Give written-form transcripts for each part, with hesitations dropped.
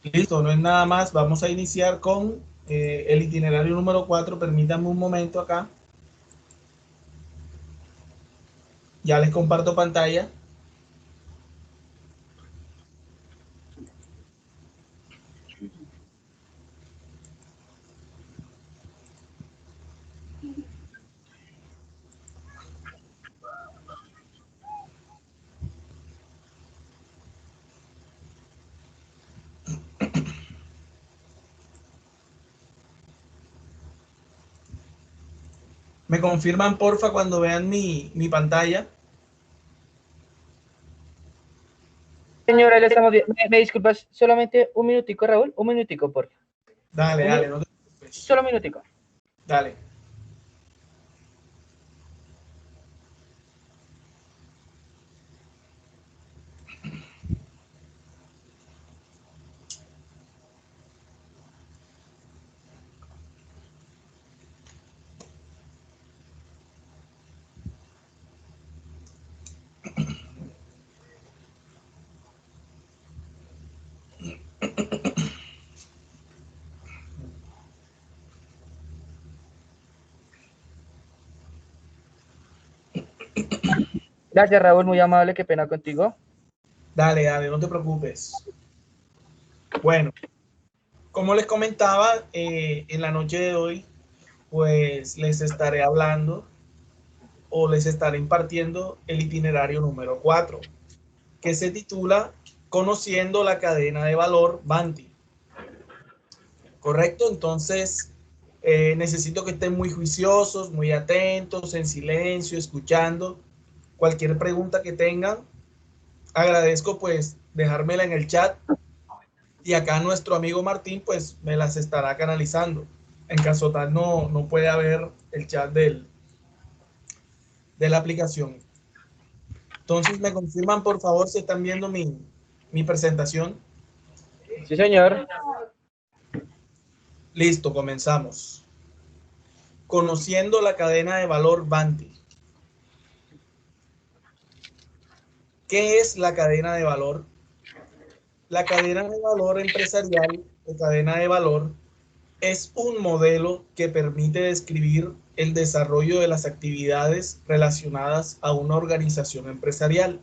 Listo, no es nada más. Vamos a iniciar con el itinerario número 4. Permítanme un momento acá. Ya les comparto pantalla. ¿Me confirman, porfa, cuando vean mi pantalla? Señora, le estamos bien. Me disculpas, solamente un minutico, Raúl, un minutico, por favor. Dale, Un dale, no te preocupes. solo un minutico. Dale. Gracias, Raúl, muy amable, qué pena contigo. Dale, dale, no te preocupes. Bueno, como les comentaba, en la noche de hoy, pues les estaré hablando o les estaré impartiendo el itinerario número 4, que se titula Conociendo la cadena de valor Banti. ¿Correcto? Entonces, necesito que estén muy juiciosos, muy atentos, en silencio, escuchando. Cualquier pregunta que tengan, agradezco pues dejármela en el chat y acá nuestro amigo Martín pues me las estará canalizando. En caso tal no puede haber el chat de la aplicación. Entonces, ¿me confirman por favor si están viendo mi presentación? Sí, señor. Listo, comenzamos. Conociendo la cadena de valor Banti. ¿Qué es la cadena de valor? La cadena de valor empresarial o cadena de valor es un modelo que permite describir el desarrollo de las actividades relacionadas a una organización empresarial.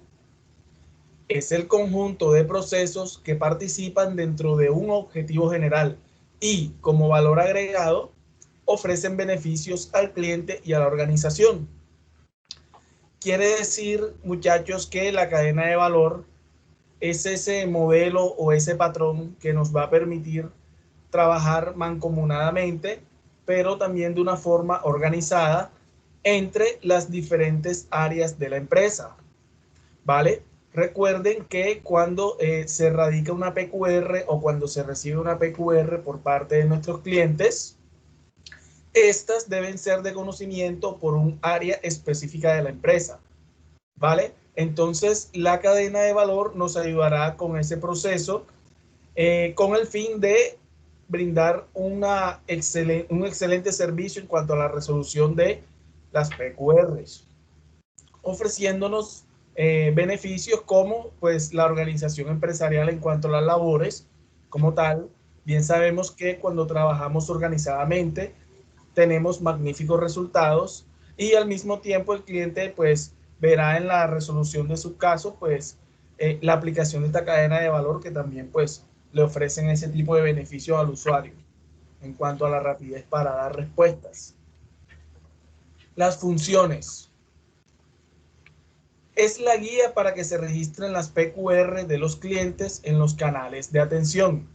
Es el conjunto de procesos que participan dentro de un objetivo general y, como valor agregado, ofrecen beneficios al cliente y a la organización. Quiere decir, muchachos, que la cadena de valor es ese modelo o ese patrón que nos va a permitir trabajar mancomunadamente, pero también de una forma organizada entre las diferentes áreas de la empresa. ¿Vale? Recuerden que cuando se radica una PQR o cuando se recibe una PQR por parte de nuestros clientes, estas deben ser de conocimiento por un área específica de la empresa. ¿Vale? Entonces, la cadena de valor nos ayudará con ese proceso con el fin de brindar un excelente servicio en cuanto a la resolución de las PQRs, ofreciéndonos beneficios como pues la organización empresarial en cuanto a las labores como tal. Bien sabemos que cuando trabajamos organizadamente tenemos magníficos resultados y al mismo tiempo el cliente pues verá en la resolución de su caso pues la aplicación de esta cadena de valor que también pues le ofrecen ese tipo de beneficios al usuario en cuanto a la rapidez para dar respuestas. Las funciones. Es la guía para que se registren las PQR de los clientes en los canales de atención.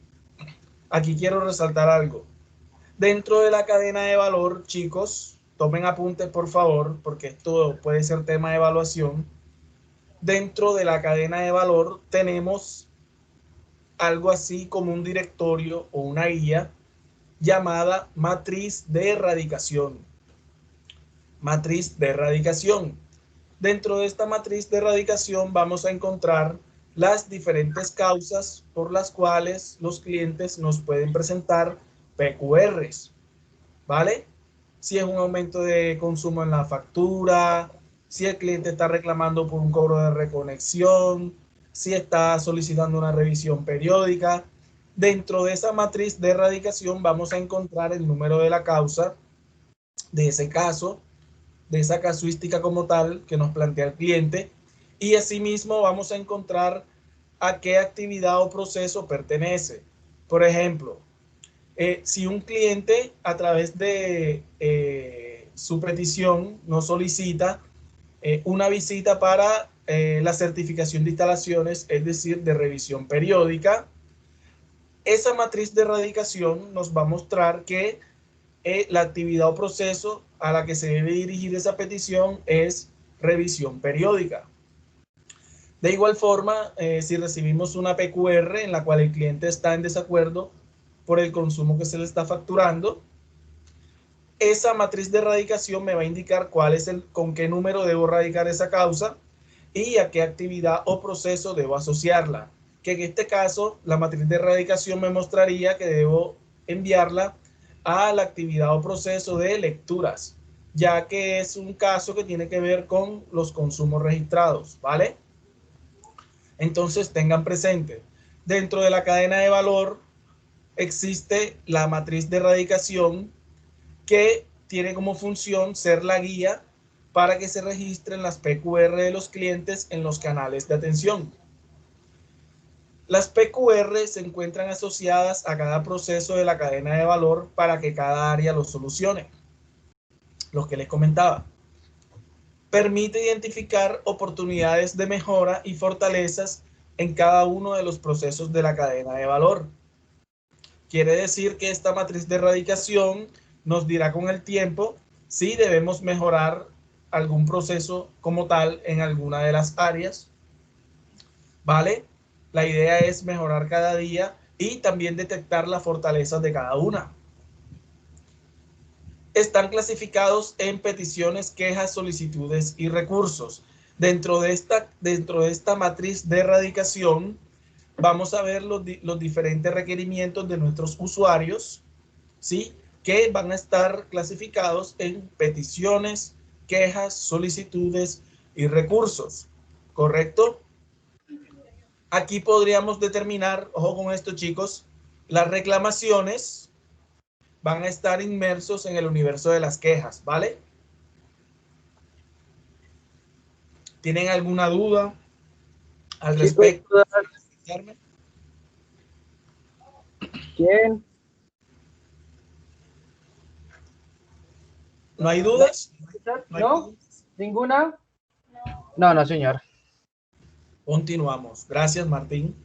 Aquí quiero resaltar algo. Dentro de la cadena de valor, chicos, tomen apuntes por favor, porque esto puede ser tema de evaluación. Dentro de la cadena de valor tenemos algo así como un directorio o una guía llamada matriz de erradicación. Matriz de erradicación. Dentro de esta matriz de erradicación vamos a encontrar las diferentes causas por las cuales los clientes nos pueden presentar PQRs, ¿vale? Si es un aumento de consumo en la factura, si el cliente está reclamando por un cobro de reconexión, si está solicitando una revisión periódica. Dentro de esa matriz de erradicación vamos a encontrar el número de la causa de ese caso, de esa casuística como tal que nos plantea el cliente, y asimismo vamos a encontrar a qué actividad o proceso pertenece. Por ejemplo, si un cliente a través de su petición nos solicita una visita para la certificación de instalaciones, es decir, de revisión periódica, esa matriz de erradicación nos va a mostrar que la actividad o proceso a la que se debe dirigir esa petición es revisión periódica. De igual forma, si recibimos una PQR en la cual el cliente está en desacuerdo por el consumo que se le está facturando, esa matriz de erradicación me va a indicar con qué número debo radicar esa causa y a qué actividad o proceso debo asociarla. Que en este caso, la matriz de erradicación me mostraría que debo enviarla a la actividad o proceso de lecturas, ya que es un caso que tiene que ver con los consumos registrados, ¿vale? Entonces tengan presente, dentro de la cadena de valor existe la matriz de erradicación que tiene como función ser la guía para que se registren las PQR de los clientes en los canales de atención. Las PQR se encuentran asociadas a cada proceso de la cadena de valor para que cada área lo solucione. Lo que les comentaba. Permite identificar oportunidades de mejora y fortalezas en cada uno de los procesos de la cadena de valor. Quiere decir que esta matriz de erradicación nos dirá con el tiempo si debemos mejorar algún proceso como tal en alguna de las áreas, ¿vale? La idea es mejorar cada día y también detectar las fortalezas de cada una. Están clasificados en peticiones, quejas, solicitudes y recursos. Dentro de esta matriz de erradicación vamos a ver los diferentes requerimientos de nuestros usuarios, ¿sí? Que van a estar clasificados en peticiones, quejas, solicitudes y recursos, ¿correcto? Aquí podríamos determinar, ojo con esto chicos, las reclamaciones van a estar inmersos en el universo de las quejas, ¿vale? ¿Tienen alguna duda al respecto? ¿Quién? ¿No hay dudas? ¿No? ¿Ninguna? No, no, señor. Continuamos. Gracias, Martín.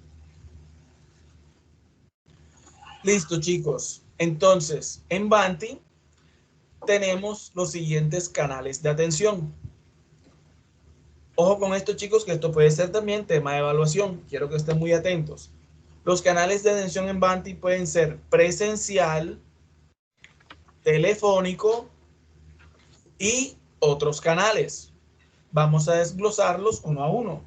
Listo, chicos. Entonces, en Banti tenemos los siguientes canales de atención. Ojo con esto, chicos, que esto puede ser también tema de evaluación. Quiero que estén muy atentos. Los canales de atención en Banti pueden ser presencial, telefónico y otros canales. Vamos a desglosarlos uno a uno.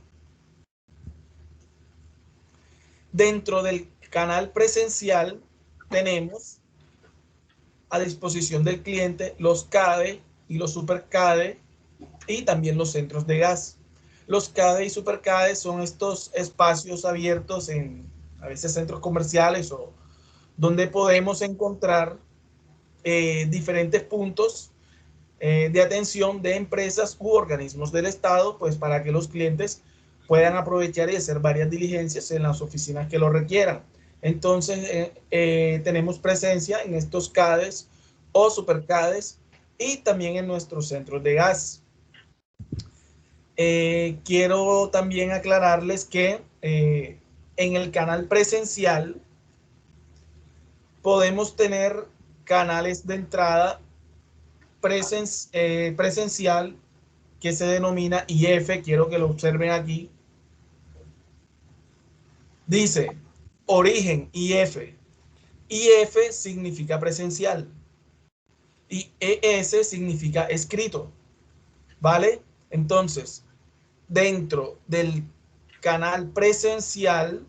Dentro del canal presencial tenemos a disposición del cliente los CADE y los SuperCADE y también los centros de gas. Los CADE y SuperCADE son estos espacios abiertos en a veces centros comerciales o donde podemos encontrar diferentes puntos de atención de empresas u organismos del Estado, pues para que los clientes puedan aprovechar y hacer varias diligencias en las oficinas que lo requieran. Entonces, tenemos presencia en estos CADES o SuperCADES y también en nuestros centros de gas. Quiero también aclararles que en el canal presencial podemos tener canales de entrada presencial que se denomina IF, quiero que lo observen aquí. Dice origen IF. IF significa presencial y ES significa escrito, ¿vale? Entonces, dentro del canal presencial,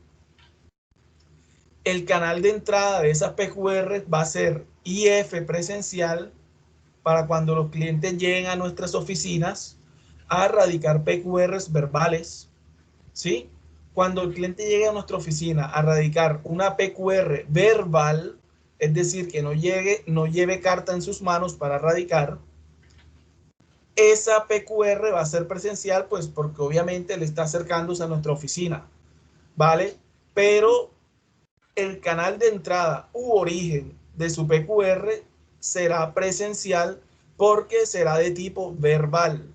el canal de entrada de esas PQR va a ser IF presencial para cuando los clientes lleguen a nuestras oficinas a radicar PQRs verbales, ¿sí? cuando el cliente llegue a nuestra oficina a radicar una PQR verbal, es decir, que no lleve carta en sus manos para radicar, esa PQR va a ser presencial, pues porque obviamente le está acercándose a nuestra oficina, ¿vale? Pero el canal de entrada u origen de su PQR será presencial porque será de tipo verbal.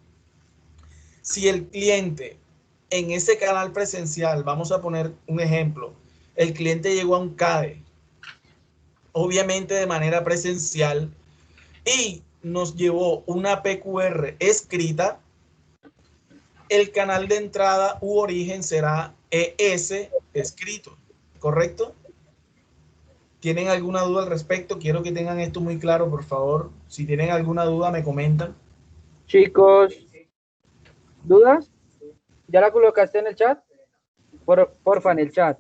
Si el cliente en ese canal presencial, vamos a poner un ejemplo, el cliente llegó a un CADE, obviamente de manera presencial, y nos llevó una PQR escrita, el canal de entrada u origen será ES escrito, ¿correcto? ¿Tienen alguna duda al respecto? Quiero que tengan esto muy claro, por favor. Si tienen alguna duda, me comentan. Chicos, ¿dudas? ¿Ya la colocaste en el chat? Porfa, en el chat.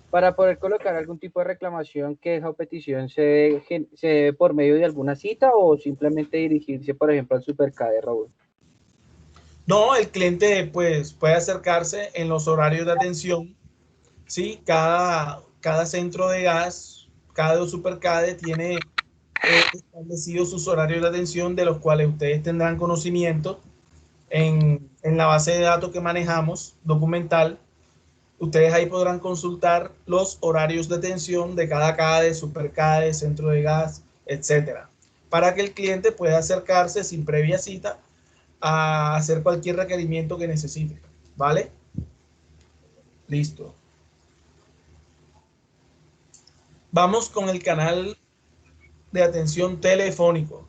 Para poder colocar algún tipo de reclamación, queja o petición, ¿se debe por medio de alguna cita o simplemente dirigirse, por ejemplo, al Supercade, Raúl? No, el cliente pues puede acercarse en los horarios de atención, ¿sí? Cada centro de gas, cada Supercade tiene establecidos sus horarios de atención, de los cuales ustedes tendrán conocimiento en la base de datos que manejamos, documental. Ustedes ahí podrán consultar los horarios de atención de cada CADE, Supercade, centro de gas, etcétera, para que el cliente pueda acercarse sin previa cita a hacer cualquier requerimiento que necesite, ¿vale? Listo. Vamos con el canal de atención telefónico.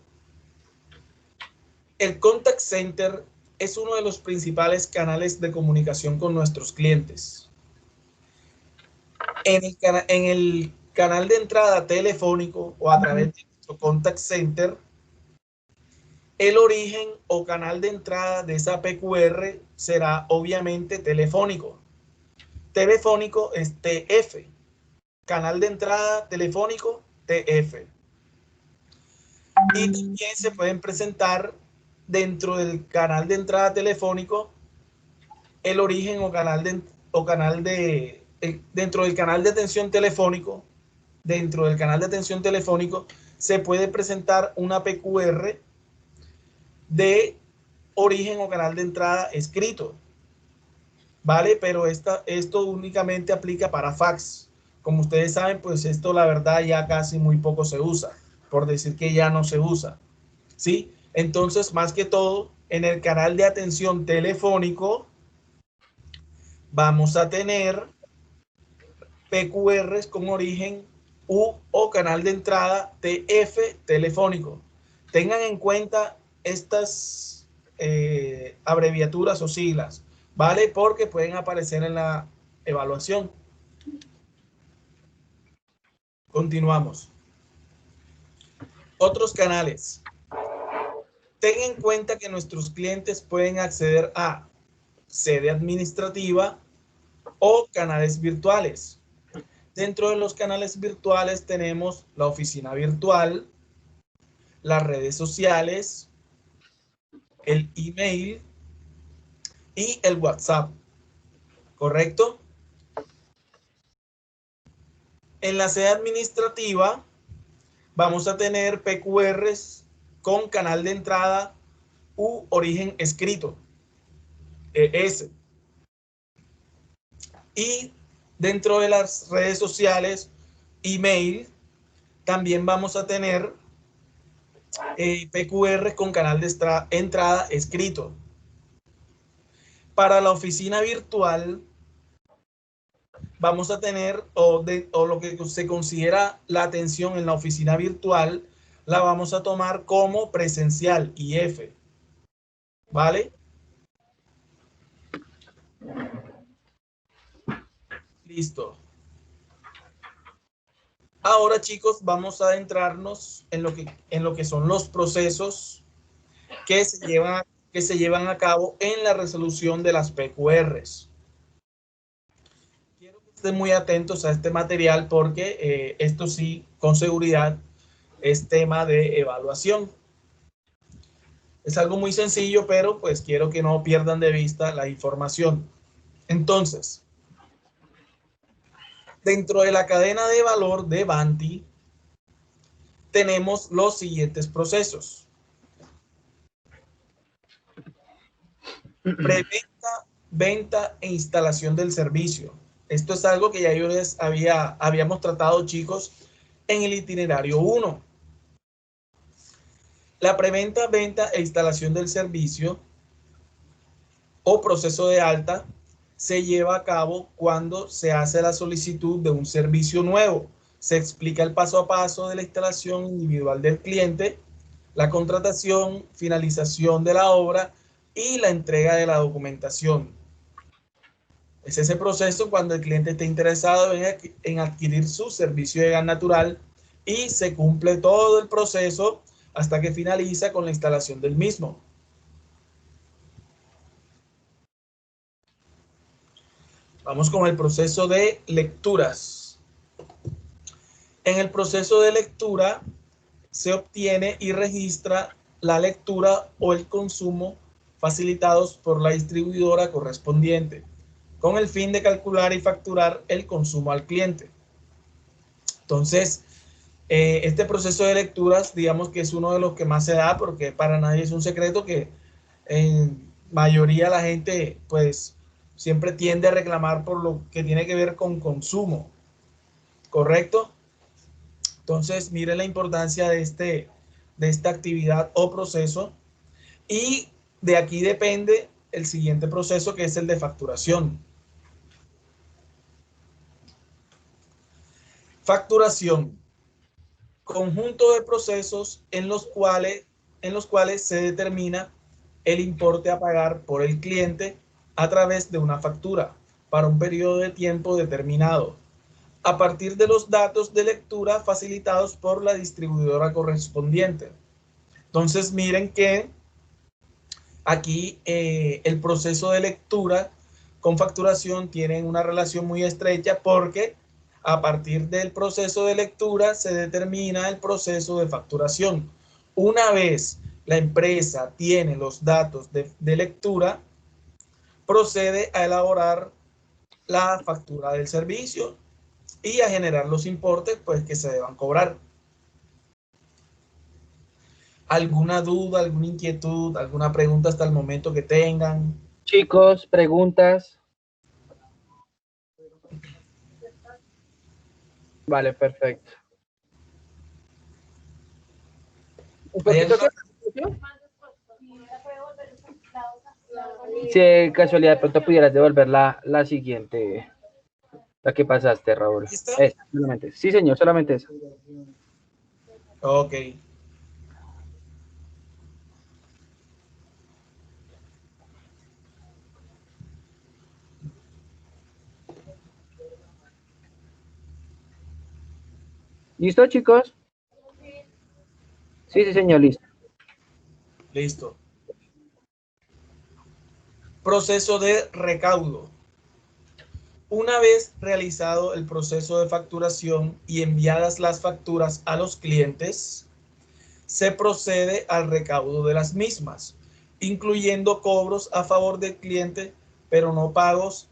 El contact center es uno de los principales canales de comunicación con nuestros clientes. En el canal de entrada telefónico o a través de nuestro contact center, el origen o canal de entrada de esa PQR será obviamente telefónico. Telefónico es TF. Canal de entrada telefónico TF. Y también se pueden presentar dentro del canal de entrada telefónico el origen dentro del canal de atención telefónico, se puede presentar una PQR de origen o canal de entrada escrito, ¿vale? Pero esto únicamente aplica para fax. Como ustedes saben, pues esto la verdad ya casi muy poco se usa, por decir que ya no se usa, ¿sí? Entonces, más que todo, en el canal de atención telefónico vamos a tener PQRs con origen U o canal de entrada TF telefónico. Tengan en cuenta estas abreviaturas o siglas, ¿vale? Porque pueden aparecer en la evaluación. Continuamos. Otros canales. Ten en cuenta que nuestros clientes pueden acceder a sede administrativa o canales virtuales. Dentro de los canales virtuales tenemos la oficina virtual, las redes sociales, el email y el WhatsApp, ¿correcto? En la sede administrativa vamos a tener PQRs con canal de entrada u origen escrito, ES. Y dentro de las redes sociales, email, también vamos a tener PQR con canal de entrada escrito. Para la oficina virtual vamos a tener, o lo que se considera la atención en la oficina virtual, la vamos a tomar como presencial, IF, ¿vale? Listo. Ahora, chicos, vamos a adentrarnos en lo que son los procesos que se llevan a cabo en la resolución de las PQRs. Quiero que estén muy atentos a este material porque esto sí, con seguridad, es tema de evaluación. Es algo muy sencillo, pero pues quiero que no pierdan de vista la información. Entonces, dentro de la cadena de valor de Banti, tenemos los siguientes procesos. Preventa, venta e instalación del servicio. Esto es algo que ya yo les habíamos tratado, chicos, en el itinerario 1. La preventa, venta e instalación del servicio o proceso de alta se lleva a cabo cuando se hace la solicitud de un servicio nuevo. Se explica el paso a paso de la instalación individual del cliente, la contratación, finalización de la obra y la entrega de la documentación. Es ese proceso cuando el cliente está interesado en adquirir su servicio de gas natural y se cumple todo el proceso hasta que finaliza con la instalación del mismo. Vamos con el proceso de lecturas. En el proceso de lectura se obtiene y registra la lectura o el consumo facilitados por la distribuidora correspondiente, con el fin de calcular y facturar el consumo al cliente. Entonces, este proceso de lecturas, digamos que es uno de los que más se da, porque para nadie es un secreto que en mayoría la gente, pues, siempre tiende a reclamar por lo que tiene que ver con consumo, ¿correcto? Entonces, mire la importancia de esta actividad o proceso, y de aquí depende el siguiente proceso, que es el de facturación. Facturación. Conjunto de procesos en los cuales se determina el importe a pagar por el cliente a través de una factura para un periodo de tiempo determinado, a partir de los datos de lectura facilitados por la distribuidora correspondiente. Entonces, miren que aquí el proceso de lectura con facturación tienen una relación muy estrecha, porque a partir del proceso de lectura se determina el proceso de facturación. Una vez la empresa tiene los datos de lectura, procede a elaborar la factura del servicio y a generar los importes, pues, que se deban cobrar. ¿Alguna duda, alguna inquietud, alguna pregunta hasta el momento que tengan? Chicos, preguntas. Vale, perfecto. ¿Un poquito qué? Si de casualidad de pronto pudieras devolver la siguiente, la que pasaste, Raúl. ¿Lista? Esa, solamente. Sí, señor, solamente esa. Ok. ¿Listo, chicos? Sí, sí, señor, listo. Listo. Proceso de recaudo. Una vez realizado el proceso de facturación y enviadas las facturas a los clientes, se procede al recaudo de las mismas, incluyendo cobros a favor del cliente, pero no pagos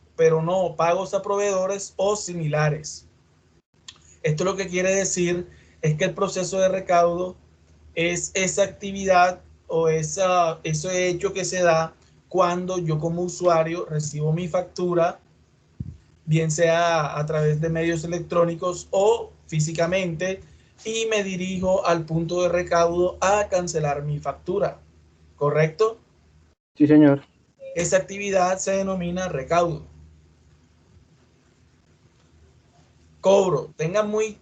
a proveedores o similares. Esto lo que quiere decir es que el proceso de recaudo es esa actividad o ese hecho que se da cuando yo como usuario recibo mi factura, bien sea a través de medios electrónicos o físicamente, y me dirijo al punto de recaudo a cancelar mi factura, ¿correcto? Sí, señor. Esa actividad se denomina recaudo. Cobro. Tengan muy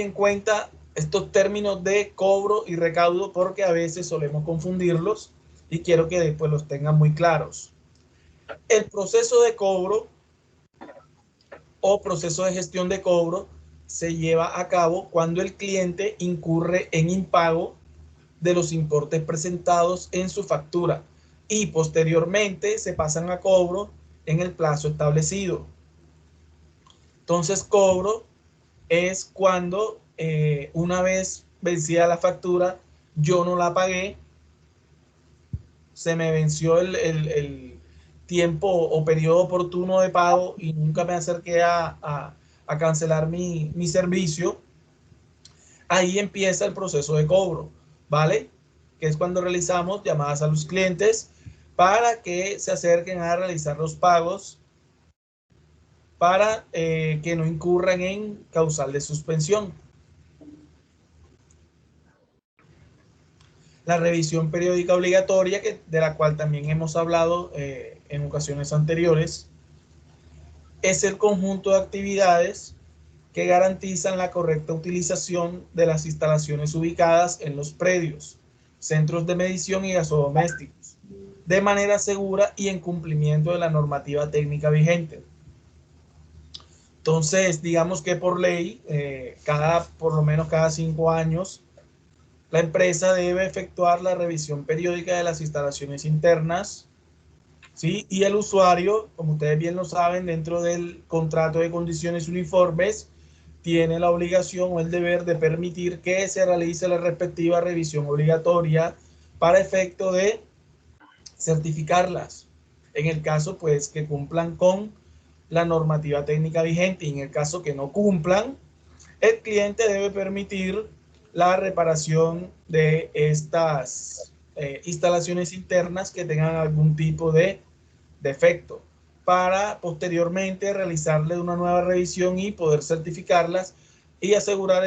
en cuenta estos términos de cobro y recaudo, porque a veces solemos confundirlos y quiero que después los tengan muy claros. El proceso de cobro o proceso de gestión de cobro se lleva a cabo cuando el cliente incurre en impago de los importes presentados en su factura y posteriormente se pasan a cobro en el plazo establecido. Entonces, cobro es cuando una vez vencida la factura, yo no la pagué, se me venció el tiempo o periodo oportuno de pago y nunca me acerqué a cancelar mi servicio. Ahí empieza el proceso de cobro, ¿vale? Que es cuando realizamos llamadas a los clientes para que se acerquen a realizar los pagos para que no incurran en causal de suspensión. La revisión periódica obligatoria, de la cual también hemos hablado en ocasiones anteriores, es el conjunto de actividades que garantizan la correcta utilización de las instalaciones ubicadas en los predios, centros de medición y gasodomésticos, de manera segura y en cumplimiento de la normativa técnica vigente. Entonces, digamos que por ley, por lo menos cada 5 años, la empresa debe efectuar la revisión periódica de las instalaciones internas, ¿sí? Y el usuario, como ustedes bien lo saben, dentro del contrato de condiciones uniformes, tiene la obligación o el deber de permitir que se realice la respectiva revisión obligatoria para efecto de certificarlas. En el caso, pues, que cumplan con la normativa técnica vigente, y en el caso que no cumplan, el cliente debe permitir la reparación de estas instalaciones internas que tengan algún tipo de defecto para posteriormente realizarle una nueva revisión y poder certificarlas y asegurar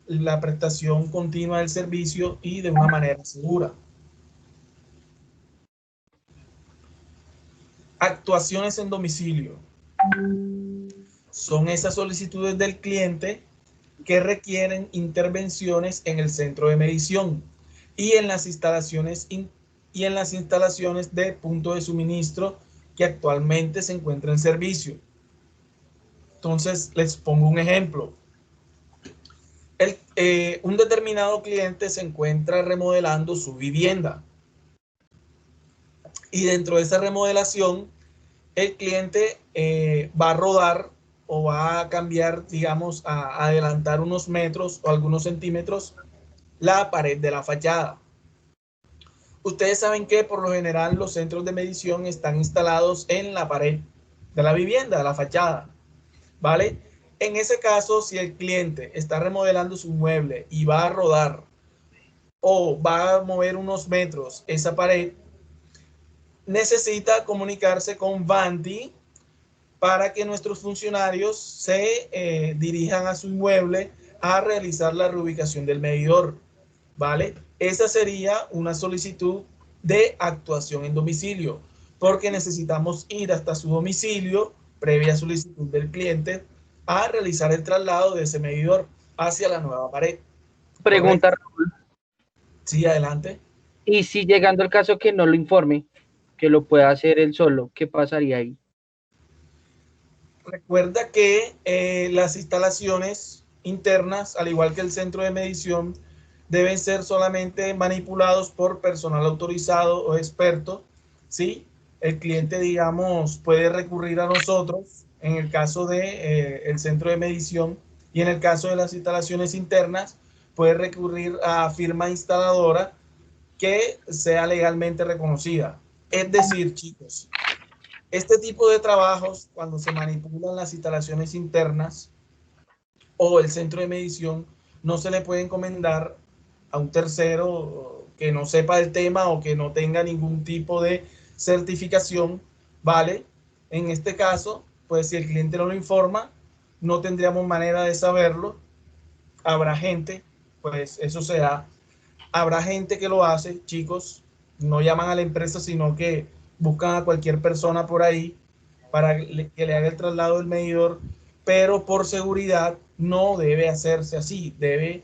la prestación continua del servicio y de una manera segura. Actuaciones en domicilio. Son esas solicitudes del cliente que requieren intervenciones en el centro de medición y en las instalaciones de punto de suministro que actualmente se encuentra en servicio. Entonces, les pongo un ejemplo. Un determinado cliente se encuentra remodelando su vivienda y dentro de esa remodelación el cliente va a rodar o va a cambiar, digamos, a adelantar unos metros o algunos centímetros la pared de la fachada. Ustedes saben que por lo general los centros de medición están instalados en la pared de la vivienda, de la fachada, ¿vale? En ese caso, si el cliente está remodelando su mueble y va a rodar o va a mover unos metros esa pared, necesita comunicarse con Vanti para que nuestros funcionarios se dirijan a su inmueble a realizar la reubicación del medidor, ¿vale? Esa sería una solicitud de actuación en domicilio, porque necesitamos ir hasta su domicilio, previa solicitud del cliente, a realizar el traslado de ese medidor hacia la nueva pared. Pregunta, ¿Correcto? Sí, adelante. y si llegando el caso que no lo informe, que lo pueda hacer él solo, ¿qué pasaría ahí? Recuerda que las instalaciones internas, al igual que el centro de medición, deben ser solamente manipulados por personal autorizado o experto, ¿sí? El cliente, digamos, puede recurrir a nosotros en el caso de el centro de medición, y en el caso de las instalaciones internas puede recurrir a firma instaladora que sea legalmente reconocida. Es decir, chicos, este tipo de trabajos, cuando se manipulan las instalaciones internas o el centro de medición, no se le puede encomendar a un tercero que no sepa el tema o que no tenga ningún tipo de certificación, ¿vale? En este caso, pues si el cliente no lo informa, no tendríamos manera de saberlo. Habrá gente, pues eso se da. Habrá gente que lo hace, chicos, no llaman a la empresa, sino que buscan a cualquier persona por ahí para que le haga el traslado del medidor, pero por seguridad no debe hacerse así, debe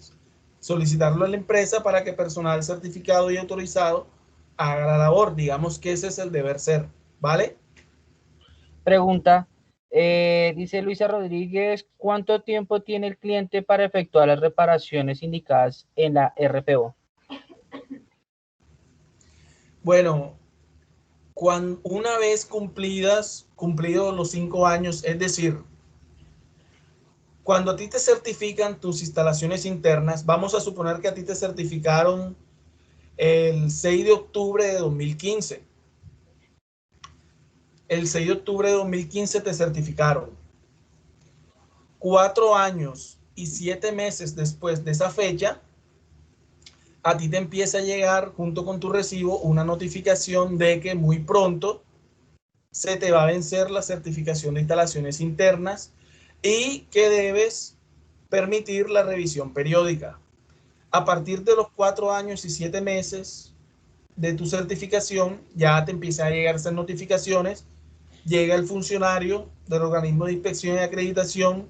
solicitarlo a la empresa para que personal certificado y autorizado haga la labor. Digamos que ese es el deber ser, ¿vale? Pregunta, dice Luisa Rodríguez, ¿cuánto tiempo tiene el cliente para efectuar las reparaciones indicadas en la RPO? Bueno, una vez cumplidos los 5 años, es decir, Cuando a ti te certifican tus instalaciones internas, vamos a suponer que a ti te certificaron el 6 de octubre de 2015. El 6 de octubre de 2015 te certificaron. 4 años y 7 meses después de esa fecha, a ti te empieza a llegar junto con tu recibo una notificación de que muy pronto se te va a vencer la certificación de instalaciones internas y que debes permitir la revisión periódica. A partir de los 4 años y 7 meses de tu certificación, ya te empiezan a llegar esas notificaciones, llega el funcionario del organismo de inspección y acreditación,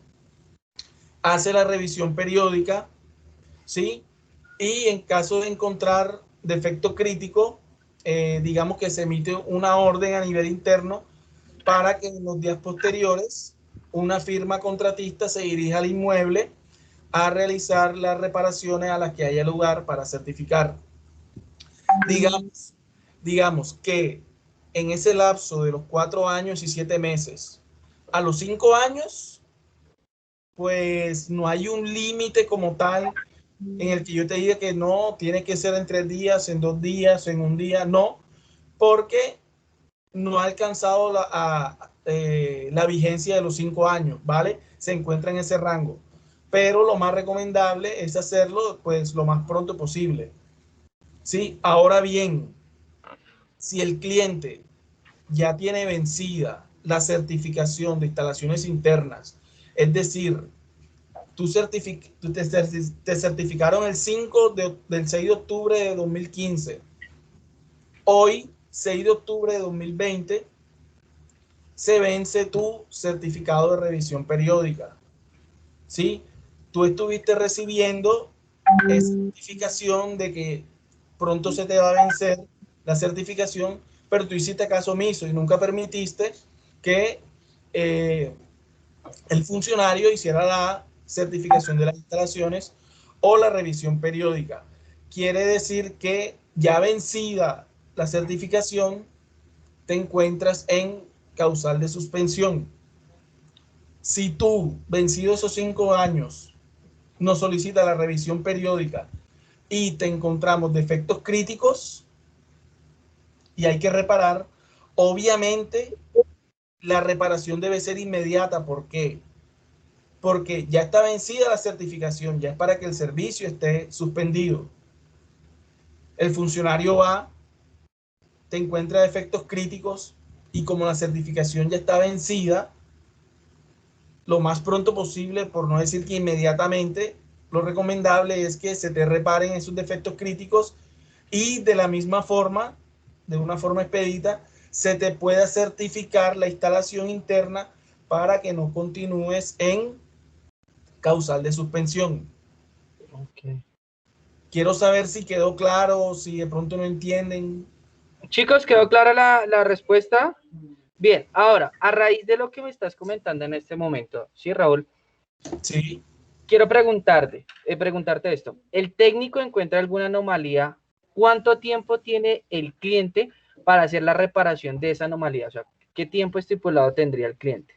hace la revisión periódica, ¿sí? Y en caso de encontrar defecto crítico, digamos que se emite una orden a nivel interno para que en los días posteriores una firma contratista se dirija al inmueble a realizar las reparaciones a las que haya lugar para certificar. Digamos que en ese lapso de los 4 años y 7 meses, a los 5 años, pues no hay un límite como tal en el que yo te diga que no, tiene que ser en 3 días, en 2 días, en un día, no, porque no ha alcanzado la vigencia de los 5 años, ¿vale? Se encuentra en ese rango. Pero lo más recomendable es hacerlo pues lo más pronto posible. Sí, ahora bien, si el cliente ya tiene vencida la certificación de instalaciones internas, es decir, te certificaron el 5 del 6 de octubre de 2015, hoy, 6 de octubre de 2020, se vence tu certificado de revisión periódica, ¿sí? Tú estuviste recibiendo esa certificación de que pronto se te va a vencer la certificación, pero tú hiciste caso omiso y nunca permitiste que el funcionario hiciera la certificación de las instalaciones o la revisión periódica. Quiere decir que ya vencida la certificación, te encuentras en causal de suspensión. Si tú, vencido esos 5 años, nos solicita la revisión periódica y te encontramos defectos críticos y hay que reparar, obviamente la reparación debe ser inmediata. ¿Por qué? Porque ya está vencida la certificación, ya es para que el servicio esté suspendido. El funcionario va, te encuentra defectos críticos y como la certificación ya está vencida, lo más pronto posible, por no decir que inmediatamente, lo recomendable es que se te reparen esos defectos críticos y de la misma forma, de una forma expedita, se te pueda certificar la instalación interna para que no continúes en causal de suspensión. Okay. Quiero saber si quedó claro, si de pronto no entienden. Chicos, ¿quedó clara la respuesta? Bien, ahora, a raíz de lo que me estás comentando en este momento, ¿sí, Raúl? Sí. Quiero preguntarte esto. ¿El técnico encuentra alguna anomalía? ¿Cuánto tiempo tiene el cliente para hacer la reparación de esa anomalía? O sea, ¿qué tiempo estipulado tendría el cliente?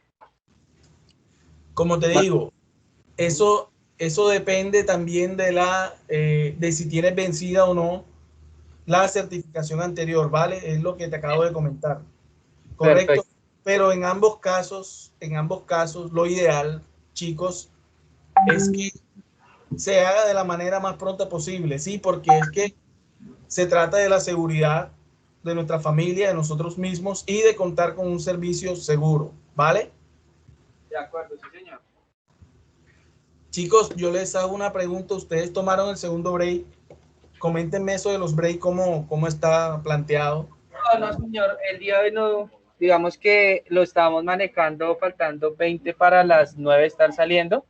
Como te digo, eso depende también de si tienes vencida o no la certificación anterior, ¿vale? Es lo que te acabo de comentar. Correcto. Perfecto. Pero en ambos casos, lo ideal, chicos, es que se haga de la manera más pronta posible, ¿sí? Porque es que se trata de la seguridad de nuestra familia, de nosotros mismos y de contar con un servicio seguro, ¿vale? De acuerdo, sí, señor. Chicos, yo les hago una pregunta. Ustedes tomaron el segundo break. Coméntenme eso de los breaks, cómo está planteado. No, señor, el día de hoy no, digamos que lo estábamos manejando faltando 20 para las 9 estar saliendo,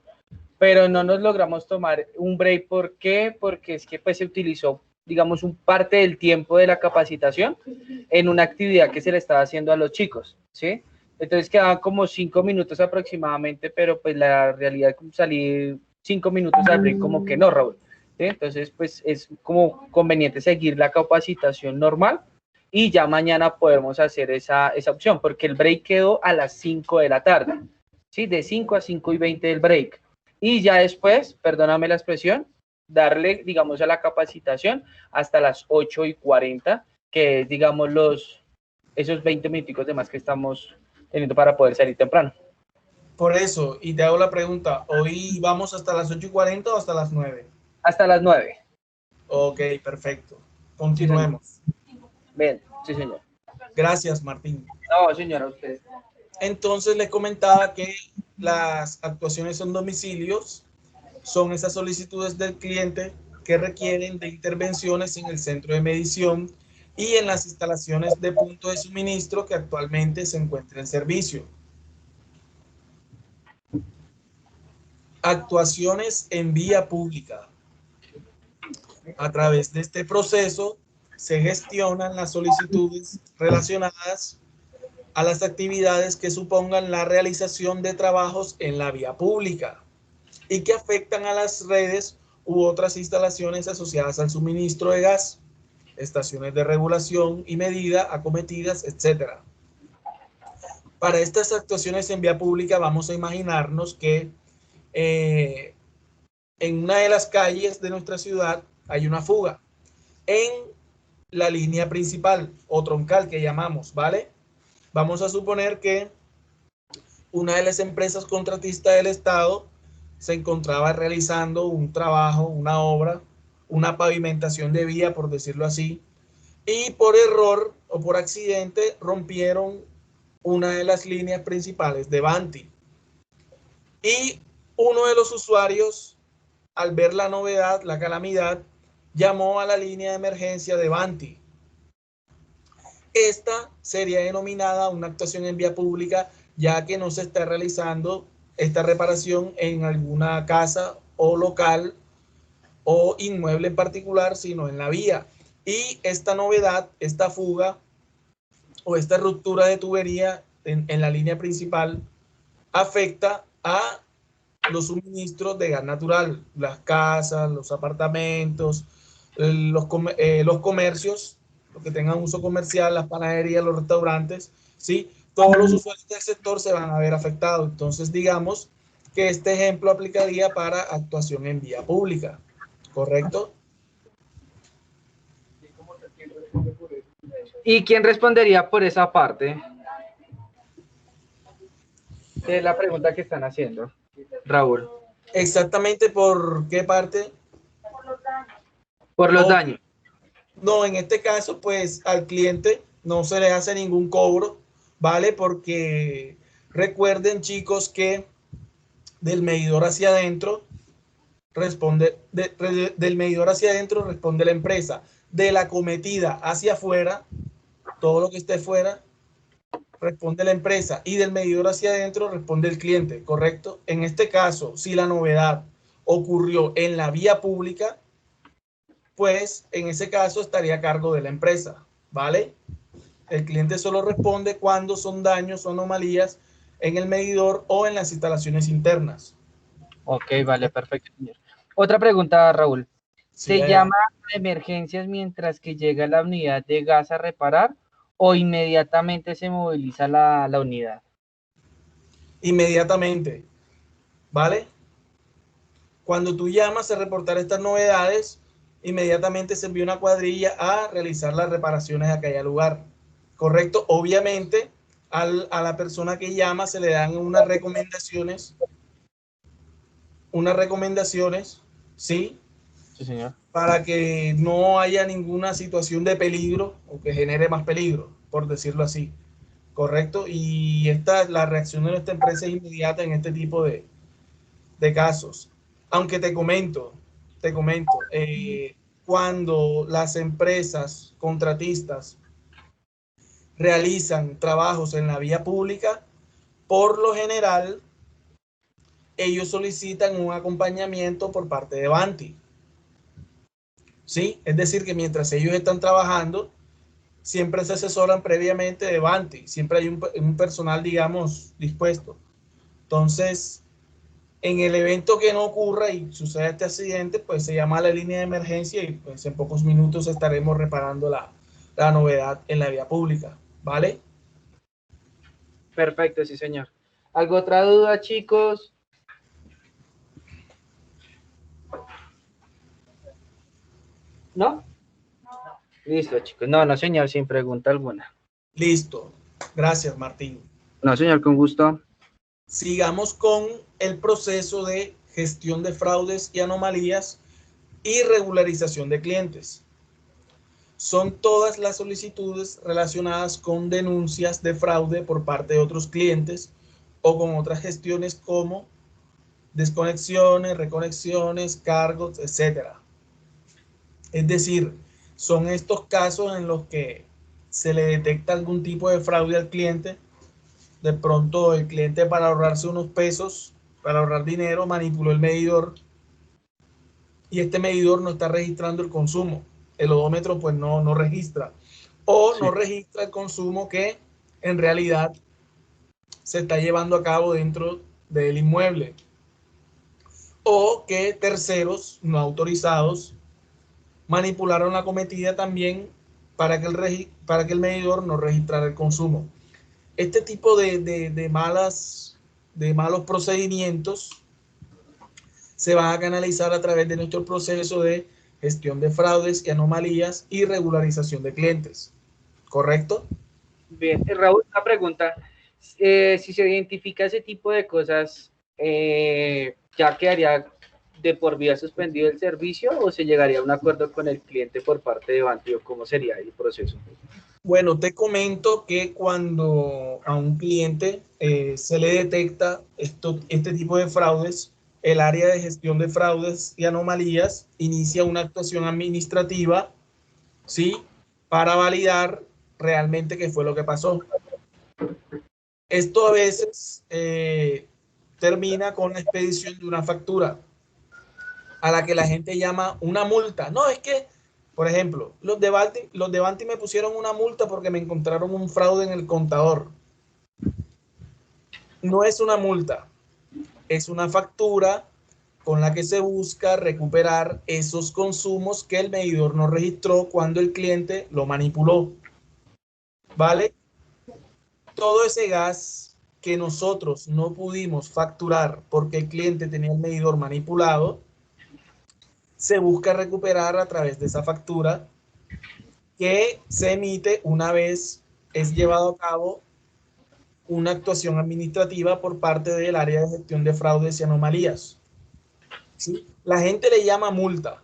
pero no nos logramos tomar un break. ¿Por qué? Porque es que pues se utilizó, digamos, un parte del tiempo de la capacitación en una actividad que se le estaba haciendo a los chicos, ¿sí? Entonces quedaban como 5 minutos aproximadamente, pero pues la realidad como salí 5 minutos al break como que no, Raúl, ¿sí? Entonces pues es como conveniente seguir la capacitación normal y ya mañana podemos hacer esa opción, porque el break quedó a las 5 de la tarde, ¿sí? De 5 a 5:20 del break. y ya después, perdóname la expresión, darle, digamos, a la capacitación hasta las 8:40, que es, digamos, esos 20 minuticos de más que estamos teniendo para poder salir temprano. Por eso, y te hago la pregunta, ¿hoy vamos hasta las 8:40 o hasta las 9? Hasta las 9. Ok, perfecto. Sí, señor. Continuemos. Bien, sí, señor. Gracias, Martín. No, señora, usted. Entonces les comentaba que las actuaciones en domicilios son esas solicitudes del cliente que requieren de intervenciones en el centro de medición y en las instalaciones de punto de suministro que actualmente se encuentra en servicio. Actuaciones en vía pública. A través de este proceso se gestionan las solicitudes relacionadas a las actividades que supongan la realización de trabajos en la vía pública y que afectan a las redes u otras instalaciones asociadas al suministro de gas, estaciones de regulación y medida acometidas, etc. Para estas actuaciones en vía pública vamos a imaginarnos que en una de las calles de nuestra ciudad hay una fuga en la línea principal o troncal que llamamos, ¿vale? Vamos a suponer que una de las empresas contratistas del Estado se encontraba realizando un trabajo, una obra, una pavimentación de vía, por decirlo así, y por error o por accidente rompieron una de las líneas principales de Vanti. Y uno de los usuarios, al ver la novedad, la calamidad, llamó a la línea de emergencia de Vanti. Esta sería denominada una actuación en vía pública, ya que no se está realizando esta reparación en alguna casa o local o inmueble en particular, sino en la vía. Y esta novedad, esta fuga o esta ruptura de tubería en la línea principal afecta a los suministros de gas natural, las casas, los apartamentos, los comercios, los que tengan uso comercial, las panaderías, los restaurantes, ¿sí? Todos los usuarios del sector se van a ver afectados. Entonces, digamos que este ejemplo aplicaría para actuación en vía pública, ¿correcto? ¿Y quién respondería por esa parte? Es la pregunta que están haciendo, Raúl. Exactamente por qué parte. Por los O, daños. no, en este caso, pues al cliente no se le hace ningún cobro, ¿vale? Porque recuerden, chicos, que del medidor hacia adentro del medidor hacia adentro responde la empresa. De la cometida hacia afuera, todo lo que esté fuera, responde la empresa. Y del medidor hacia adentro responde el cliente, ¿correcto? En este caso, si la novedad ocurrió en la vía pública, pues en ese caso estaría a cargo de la empresa, ¿vale? El cliente solo responde cuando son daños o anomalías en el medidor o en las instalaciones internas. Ok, vale, perfecto, señor. Otra pregunta, Raúl. Sí, ¿Se llama a emergencias mientras que llega la unidad de gas a reparar o inmediatamente se moviliza la unidad? inmediatamente, ¿vale? Cuando tú llamas a reportar estas novedades, inmediatamente se envía una cuadrilla a realizar las reparaciones a aquel lugar. ¿Correcto? Obviamente, a la persona que llama se le dan unas recomendaciones, ¿sí? Sí, señor. Para que no haya ninguna situación de peligro o que genere más peligro, por decirlo así. ¿Correcto? Y la reacción de nuestra empresa es inmediata en este tipo de casos. Aunque te comento, cuando las empresas contratistas realizan trabajos en la vía pública, por lo general, ellos solicitan un acompañamiento por parte de Vanti. ¿Sí? Es decir, que mientras ellos están trabajando, siempre se asesoran previamente de Vanti, siempre hay un personal, digamos, dispuesto. Entonces, en el evento que no ocurra y suceda este accidente, pues se llama a la línea de emergencia y pues en pocos minutos estaremos reparando la novedad en la vía pública, ¿vale? Perfecto, sí, señor. ¿Algo otra duda, chicos? ¿No? Listo, chicos. No, no, señor, sin pregunta alguna. Listo. Gracias, Martín. No, señor, con gusto. Sigamos con el proceso de gestión de fraudes y anomalías y regularización de clientes. Son todas las solicitudes relacionadas con denuncias de fraude por parte de otros clientes o con otras gestiones como desconexiones, reconexiones, cargos, etcétera. Es decir, son estos casos en los que se le detecta algún tipo de fraude al cliente. De pronto el cliente, para ahorrarse unos pesos, para ahorrar dinero, manipuló el medidor y este medidor no está registrando el consumo. El odómetro pues no registra. O Sí. no registra el consumo que en realidad se está llevando a cabo dentro del inmueble. O que terceros no autorizados manipularon la cometida también para que el medidor no registrara el consumo. Este tipo de malos procedimientos se van a canalizar a través de nuestro proceso de gestión de fraudes y anomalías y regularización de clientes. ¿Correcto? Bien, Raúl, una pregunta. Si se identifica ese tipo de cosas, ¿ya quedaría de por vida suspendido el servicio o se llegaría a un acuerdo con el cliente por parte de Bantio? ¿Cómo sería el proceso? Bueno, te comento que cuando a un cliente se le detecta este tipo de fraudes, el área de gestión de fraudes y anomalías inicia una actuación administrativa, ¿sí? Para validar realmente qué fue lo que pasó. Esto a veces termina con la expedición de una factura a la que la gente llama una multa. No, es que, por ejemplo, los de Banti me pusieron una multa porque me encontraron un fraude en el contador. No es una multa, es una factura con la que se busca recuperar esos consumos que el medidor no registró cuando el cliente lo manipuló. ¿Vale? Todo ese gas que nosotros no pudimos facturar porque el cliente tenía el medidor manipulado, se busca recuperar a través de esa factura que se emite una vez es llevado a cabo una actuación administrativa por parte del área de gestión de fraudes y anomalías. ¿Sí? La gente le llama multa.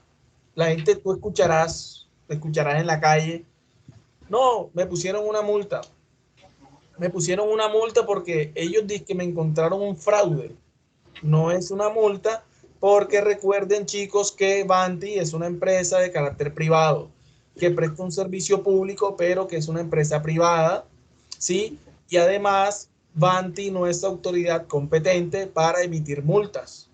La gente, tú escucharás en la calle, no, me pusieron una multa. Me pusieron una multa porque ellos dicen que me encontraron un fraude. No es una multa porque recuerden, chicos, que Banti es una empresa de carácter privado que presta un servicio público, pero que es una empresa privada, ¿sí? Y además, Banti no es autoridad competente para emitir multas,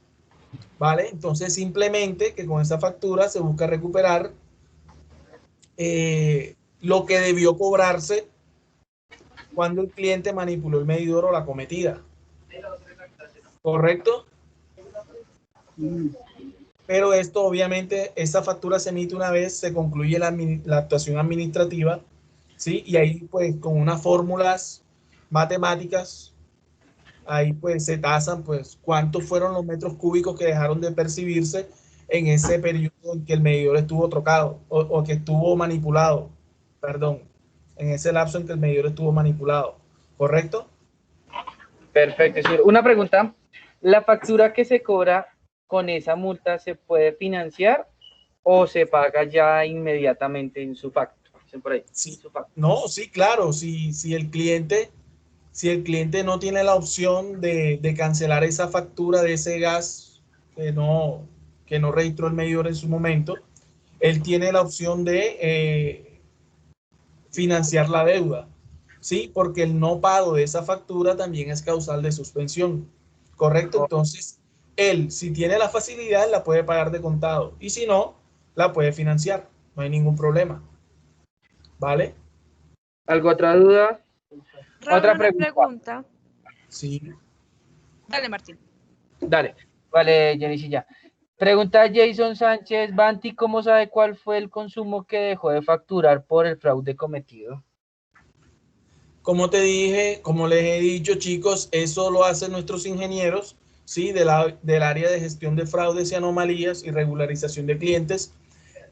¿vale? Entonces, simplemente que con esa factura se busca recuperar lo que debió cobrarse cuando el cliente manipuló el medidor o la cometida. ¿Correcto? Pero esto obviamente, esa factura se emite una vez se concluye la actuación administrativa, ¿sí? Y ahí pues con unas fórmulas matemáticas, ahí pues se tasan pues cuántos fueron los metros cúbicos que dejaron de percibirse en ese periodo en que el medidor estuvo trocado o que estuvo manipulado, perdón, en ese lapso en que el medidor estuvo manipulado, ¿correcto? Perfecto, señor. Una pregunta. ¿La factura que se cobra con esa multa se puede financiar o se paga ya inmediatamente en su facto? Dicen por ahí, en Sí, su facto. no, sí, claro, si el cliente no tiene la opción de cancelar esa factura de ese gas que no registró el medidor en su momento, él tiene la opción de financiar la deuda, ¿sí? Porque el no pago de esa factura también es causal de suspensión, ¿correcto? Oh, Entonces, él, si tiene la facilidad, la puede pagar de contado y si no, la puede financiar, no hay ningún problema, ¿vale? ¿algo otra duda? Raúl, Otra una pregunta. pregunta. Sí. Dale, Martín. Dale. Vale, Jenny, ya. Pregunta Jason Sánchez, Banti, ¿cómo sabe cuál fue el consumo que dejó de facturar por el fraude cometido? Como te dije, como les he dicho, chicos, eso lo hacen nuestros ingenieros, ¿sí? Del área de gestión de fraudes y anomalías y regularización de clientes.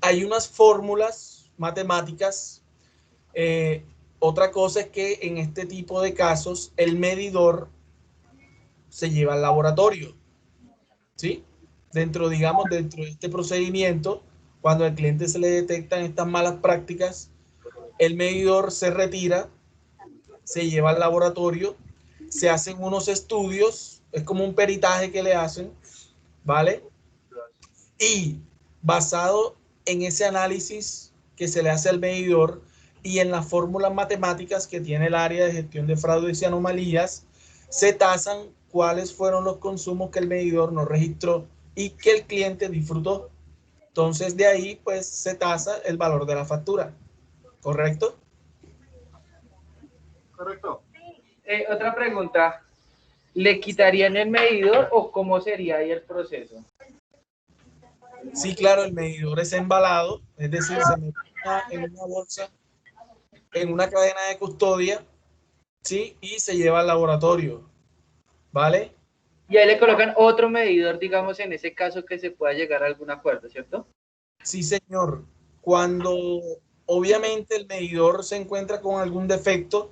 hay unas fórmulas matemáticas. Otra cosa es que en este tipo de casos el medidor se lleva al laboratorio, ¿sí? Digamos, dentro de este procedimiento, cuando al cliente se le detectan estas malas prácticas, el medidor se retira, se lleva al laboratorio, se hacen unos estudios, es como un peritaje que le hacen, ¿vale? Y basado en ese análisis que se le hace al medidor y en las fórmulas matemáticas que tiene el área de gestión de fraudes y anomalías, se tasan cuáles fueron los consumos que el medidor no registró y que el cliente disfrutó. Entonces de ahí pues se tasa el valor de la factura. ¿Correcto? Correcto. Otra pregunta. ¿Le quitarían el medidor o cómo sería ahí el proceso? Sí, claro, el medidor es embalado, es decir, se mete en una bolsa, en una cadena de custodia, ¿sí? Y se lleva al laboratorio, ¿vale? Y ahí le colocan otro medidor, digamos, en ese caso que se pueda llegar a algún acuerdo, ¿cierto? Sí, señor. Cuando obviamente el medidor se encuentra con algún defecto,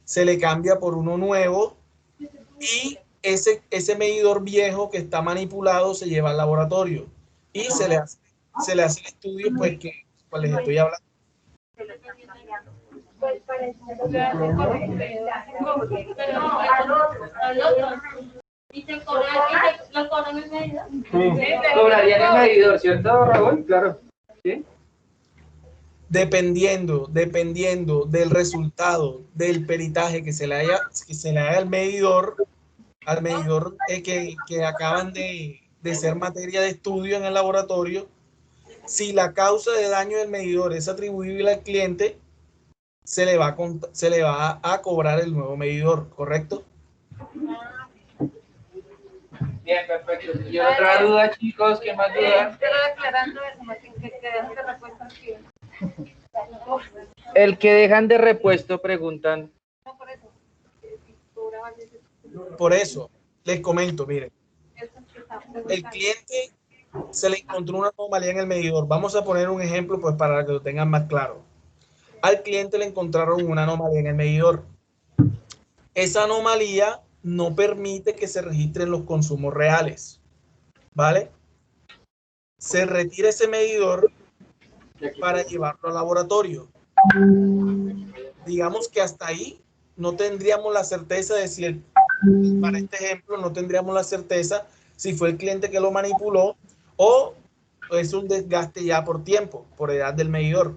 se le cambia por uno nuevo y ese medidor viejo que está manipulado se lleva al laboratorio y se le hace el estudio, pues, cual les estoy hablando. Cobrarían el medidor, ¿cierto, Raúl? Claro. ¿Sí? Dependiendo del resultado del peritaje que se le haga al medidor que acaban de ser materia de estudio en el laboratorio, si la causa de daño del medidor es atribuible al cliente, se le va a cobrar el nuevo medidor, ¿correcto? Bien, perfecto. ¿Y otra duda, chicos? ¿Qué más dudas? Aclarando eso, que dejan de repuesto aquí. El que dejan de repuesto, preguntan. No, por eso. Por eso, les comento, miren, el cliente se le encontró una anomalía en el medidor. Vamos a poner un ejemplo, pues, para que lo tengan más claro. Al cliente le encontraron una anomalía en el medidor. Esa anomalía no permite que se registren los consumos reales, ¿vale? Se retira ese medidor para llevarlo al laboratorio. Digamos que hasta ahí no tendríamos la certeza de si, para este ejemplo, no tendríamos la certeza si fue el cliente que lo manipuló o es un desgaste ya por tiempo, por edad del medidor.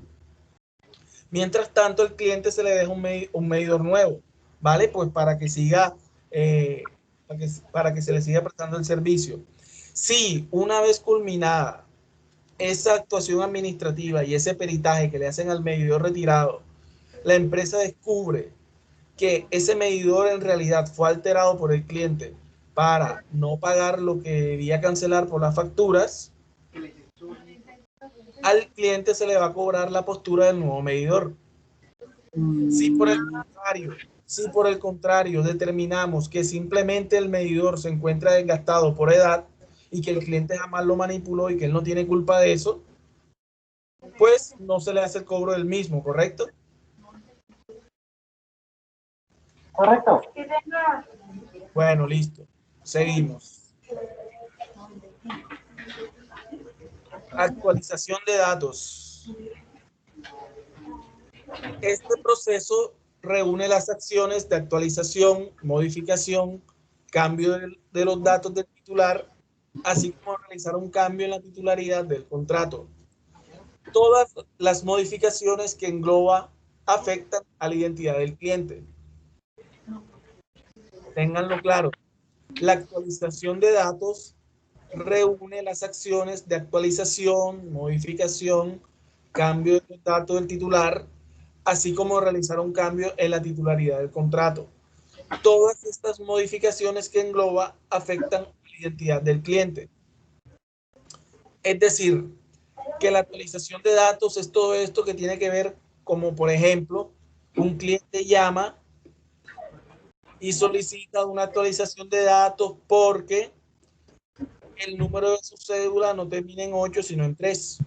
Mientras tanto, el cliente se le deja un medidor nuevo, ¿vale? Pues para que siga, para que se le siga prestando el servicio. Si una vez culminada esa actuación administrativa y ese peritaje que le hacen al medidor retirado, la empresa descubre que ese medidor en realidad fue alterado por el cliente para no pagar lo que debía cancelar por las facturas, al cliente se le va a cobrar la postura del nuevo medidor. Si por el contrario determinamos que simplemente el medidor se encuentra desgastado por edad y que el cliente jamás lo manipuló y que él no tiene culpa de eso, pues no se le hace el cobro del mismo, ¿correcto? Correcto. Bueno, listo. Seguimos. Actualización de datos. Este proceso reúne las acciones de actualización, modificación, cambio de los datos del titular, así como realizar un cambio en la titularidad del contrato. Todas las modificaciones que engloba afectan a la identidad del cliente. Ténganlo claro. La actualización de datos reúne las acciones de actualización, modificación, cambio de los datos del titular, así como realizar un cambio en la titularidad del contrato. Todas estas modificaciones que engloba afectan la identidad del cliente. Es decir, que la actualización de datos es todo esto que tiene que ver, como por ejemplo, un cliente llama y solicita una actualización de datos porque el número de su cédula no termina en 8, sino en 3.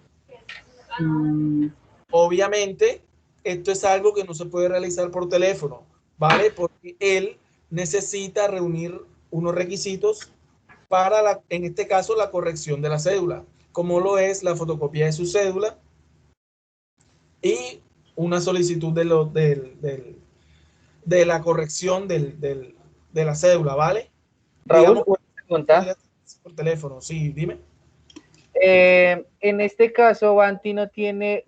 Obviamente, esto es algo que no se puede realizar por teléfono, ¿vale? Porque él necesita reunir unos requisitos para, en este caso, la corrección de la cédula, como lo es la fotocopia de su cédula y una solicitud de la corrección de la cédula, ¿vale? Raúl, Digamos, una pregunta. por teléfono, sí, dime. En este caso, Banti no tiene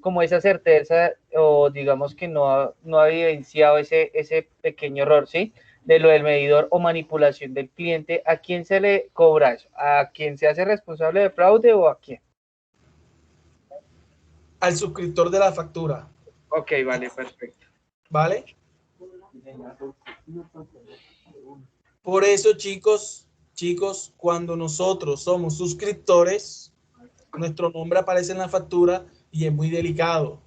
como esa certeza o digamos que no ha evidenciado ese pequeño error, ¿sí? De lo del medidor o manipulación del cliente. ¿A quién se le cobra eso? ¿A quién se hace responsable de fraude o a quién? Al suscriptor de la factura, Ok, vale, perfecto. ¿vale? Por eso, chicos, cuando nosotros somos suscriptores, nuestro nombre aparece en la factura y es muy delicado.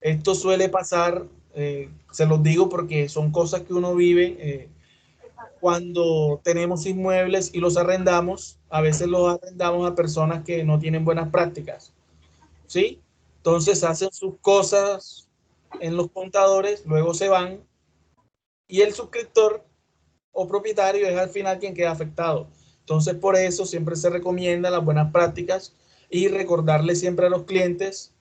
Esto suele pasar, se los digo porque son cosas que uno vive cuando tenemos inmuebles y los arrendamos. A veces los arrendamos a personas que no tienen buenas prácticas, ¿sí? Entonces hacen sus cosas en los contadores, luego se van y el suscriptor o propietario es al final quien queda afectado. Entonces, por eso siempre se recomienda las buenas prácticas y recordarle siempre a los clientes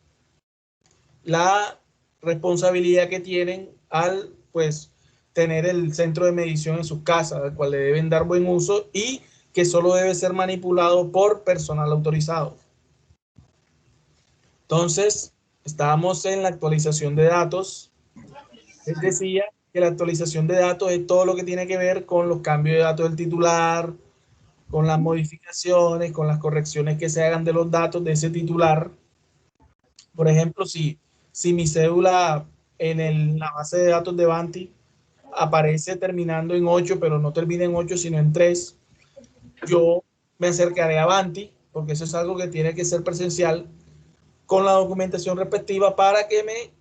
la responsabilidad que tienen al, pues, tener el centro de medición en sus casas, al cual le deben dar buen uso y que solo debe ser manipulado por personal autorizado. Entonces, estábamos en la actualización de datos. Les decía que la actualización de datos es todo lo que tiene que ver con los cambios de datos del titular, con las modificaciones, con las correcciones que se hagan de los datos de ese titular. Por ejemplo, si mi cédula en la base de datos de Banti aparece terminando en 8, pero no termina en 8, sino en 3, yo me acercaré a Banti, porque eso es algo que tiene que ser presencial, con la documentación respectiva para que me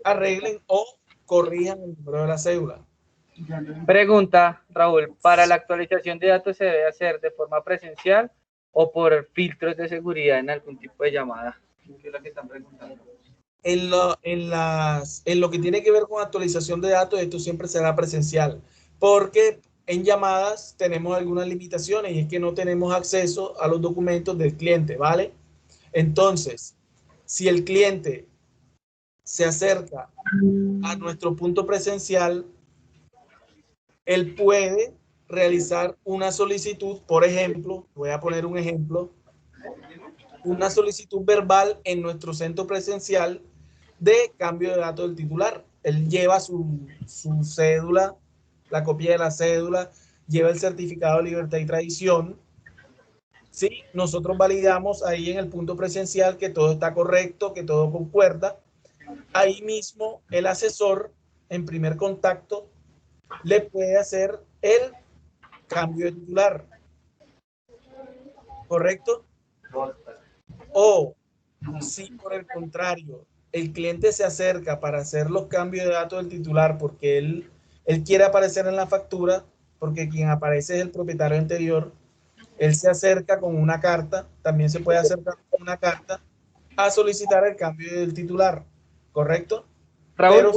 arreglen o corrijan el número de la cédula. Pregunta, Raúl, ¿para la actualización de datos se debe hacer de forma presencial o por filtros de seguridad en algún tipo de llamada? ¿Qué es lo que están preguntando? En lo que tiene que ver con actualización de datos, esto siempre será presencial, porque en llamadas tenemos algunas limitaciones y es que no tenemos acceso a los documentos del cliente, ¿vale? Entonces, si el cliente se acerca a nuestro punto presencial, él puede realizar una solicitud, por ejemplo, voy a poner un ejemplo, una solicitud verbal en nuestro centro presencial de cambio de datos del titular. Él lleva su cédula, la copia de la cédula, lleva el certificado de libertad y tradición. Sí, nosotros validamos ahí en el punto presencial que todo está correcto, que todo concuerda. Ahí mismo el asesor en primer contacto le puede hacer el cambio de titular, ¿correcto? O si por el contrario el cliente se acerca para hacer los cambios de datos del titular porque él quiere aparecer en la factura, porque quien aparece es el propietario anterior, él se acerca con una carta, también se puede acercar con una carta a solicitar el cambio del titular, ¿correcto? Raúl, Pero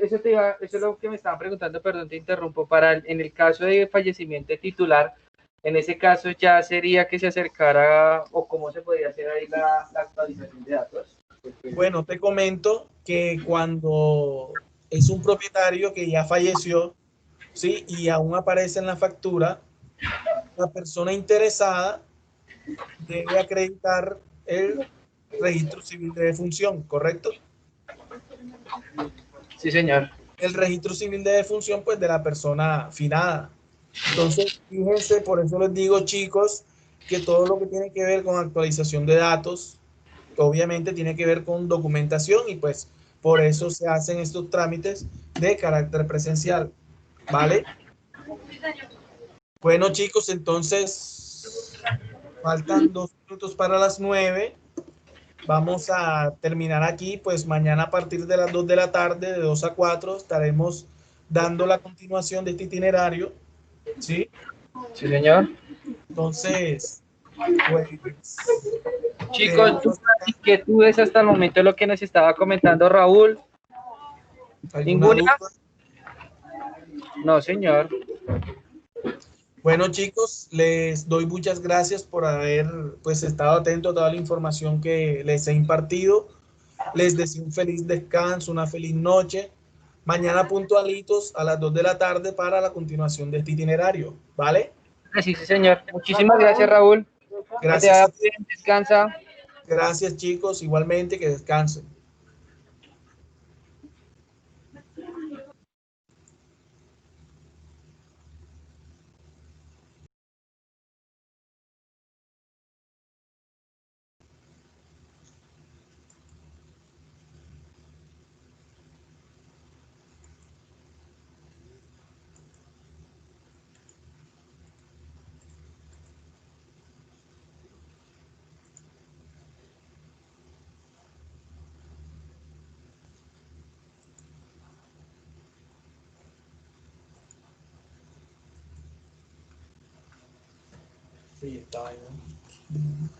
eso es lo que me estaban preguntando, perdón, te interrumpo. En el caso de fallecimiento de titular, en ese caso ya sería que se acercara o cómo se podría hacer ahí la actualización de datos. bueno, te comento que cuando es un propietario que ya falleció, ¿sí? Y aún aparece en la factura, la persona interesada debe acreditar el registro civil de defunción, ¿correcto? Sí, señor. El registro civil de defunción, pues, de la persona finada. Entonces, fíjense, por eso les digo, chicos, que todo lo que tiene que ver con actualización de datos, obviamente tiene que ver con documentación y pues por eso se hacen estos trámites de carácter presencial, ¿vale? Bueno, chicos, entonces faltan 2 minutos para las 9. Vamos a terminar aquí, pues mañana a partir de las 2 de la tarde, de 2 a 4, estaremos dando la continuación de este itinerario, ¿sí? Sí, señor. Entonces, Pues, Chicos, tenemos dudas, inquietudes hasta el momento de lo que nos estaba comentando Raúl. alguna ¿Ninguna? duda. No, señor. Bueno, chicos, les doy muchas gracias por haber pues estado atentos a toda la información que les he impartido. Les deseo un feliz descanso, una feliz noche. Mañana puntualitos a las 2 de la tarde para la continuación de este itinerario, ¿vale? Así sí, señor. Muchísimas gracias, Raúl. Que te Gracias vaya a ti. bien, descansa. Gracias, chicos. Igualmente, que descansen. Sí, está bien.